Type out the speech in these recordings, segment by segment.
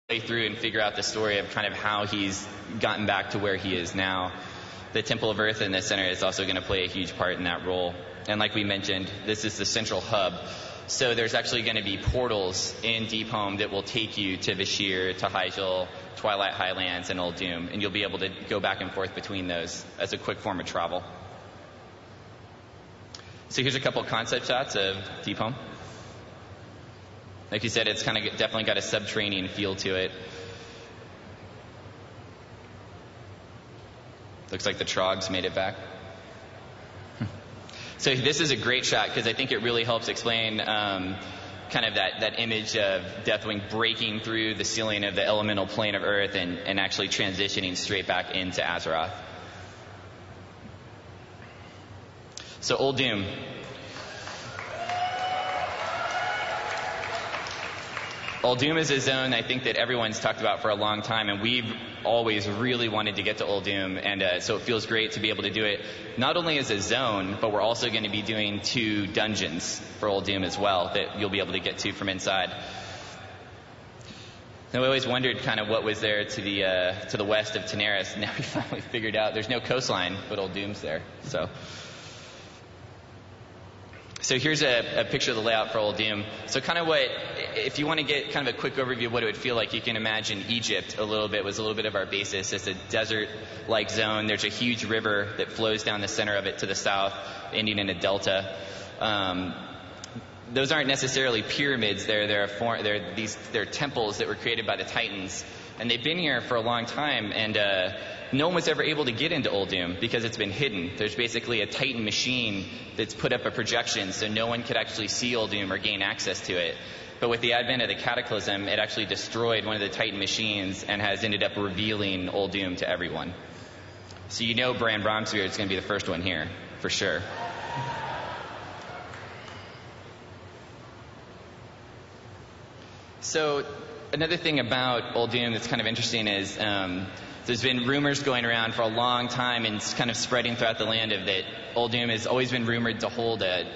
play through and figure out the story of kind of how he's gotten back to where he is now. The Temple of Earth in the center is also going to play a huge part in that role. And like we mentioned, this is the central hub. So there's actually going to be portals in Deep Home that will take you to Vashir, to Hyjal, Twilight Highlands, and Old Doom. And you'll be able to go back and forth between those as a quick form of travel. So here's a couple of concept shots of Deep Home. Like you said, it's kind of definitely got a subterranean feel to it. Looks like the Trogs made it back. So this is a great shot because I think it really helps explain kind of that image of Deathwing breaking through the ceiling of the elemental plane of Earth and actually transitioning straight back into Azeroth. So Old Doom. Old Doom is a zone I think that everyone's talked about for a long time, and we've always really wanted to get to Old Doom, and so it feels great to be able to do it not only as a zone, but we're also going to be doing 2 dungeons for Old Doom as well that you'll be able to get to from inside. And we always wondered kind of what was there to the west of Tanaris. Now we finally figured out there's no coastline, but Old Doom's there. So here's a picture of the layout for Old Doom. So kind of if you want to get kind of a quick overview of what it would feel like, you can imagine Egypt was a little bit of our basis. It's a desert-like zone. There's a huge river that flows down the center of it to the south, ending in a delta. Those aren't necessarily pyramids. They're temples that were created by the Titans. And they've been here for a long time, and no one was ever able to get into Old Doom because it's been hidden. There's basically a Titan machine that's put up a projection so no one could actually see Old Doom or gain access to it. But with the advent of the Cataclysm, it actually destroyed one of the Titan machines and has ended up revealing Old Doom to everyone. So you know Bran Bromsbeard is going to be the first one here, for sure. So another thing about Old Doom that's kind of interesting is there's been rumors going around for a long time and it's kind of spreading throughout the land of that Old Doom has always been rumored to hold a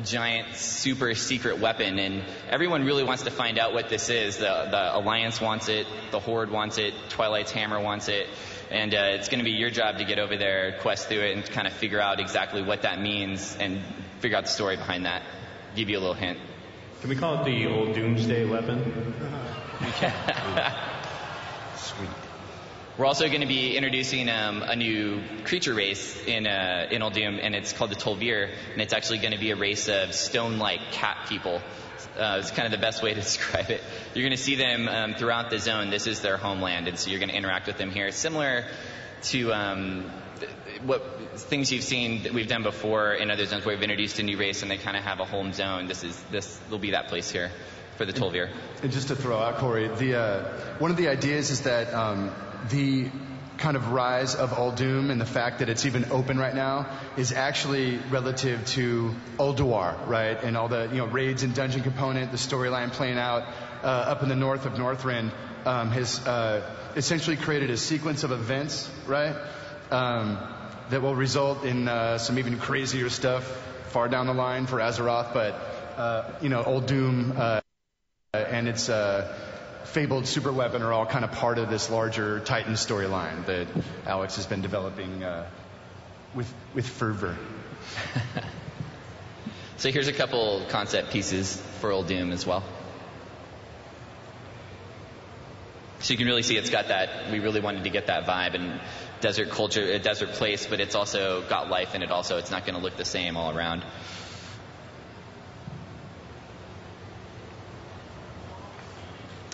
giant super secret weapon, and everyone really wants to find out what this is. The Alliance wants it, the Horde wants it, Twilight's Hammer wants it, and it's going to be your job to get over there, quest through it, and kind of figure out exactly what that means and figure out the story behind that. Give you a little hint. Can we call it the Old Doomsday weapon? Sweet. We're also going to be introducing a new creature race in Old Doom, and it's called the Tol'vir, and it's actually going to be a race of stone-like cat people. It's kind of the best way to describe it. You're going to see them throughout the zone. This is their homeland, and so you're going to interact with them here. Similar to what things you've seen that we've done before in other zones where we've introduced a new race and they kind of have a home zone. This will be that place here for the Tol'vir. And just to throw out, Corey, one of the ideas is that the kind of rise of Old Doom and the fact that it's even open right now is actually relative to Ulduar, right? And all the raids and dungeon component, the storyline playing out up in the north of Northrend has essentially created a sequence of events, right? That will result in some even crazier stuff far down the line for Azeroth, but Old Doom and its fabled super weapon are all kind of part of this larger Titan storyline that Alex has been developing with fervor. So here's a couple concept pieces for Old Doom as well. So you can really see it's got that, we really wanted to get that vibe and desert culture, a desert place, but it's also got life in it also. It's not going to look the same all around.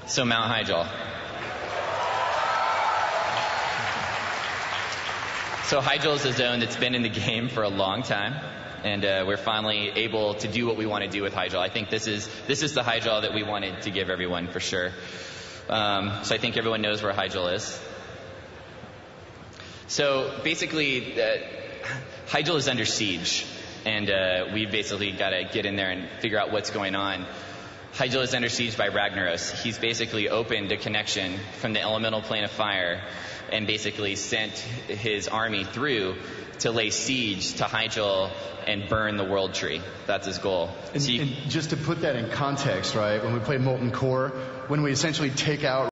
So Mount Hyjal. So Hyjal is a zone that's been in the game for a long time, and we're finally able to do what we want to do with Hyjal. I think this is the Hyjal that we wanted to give everyone for sure. So I think everyone knows where Hyjal is. So basically, Hyjal is under siege, and we've basically got to get in there and figure out what's going on. Hyjal is under siege by Ragnaros. He's basically opened a connection from the elemental plane of fire and basically sent his army through to lay siege to Hyjal and burn the World Tree. That's his goal. And just to put that in context, right, when we play Molten Core, when we essentially take out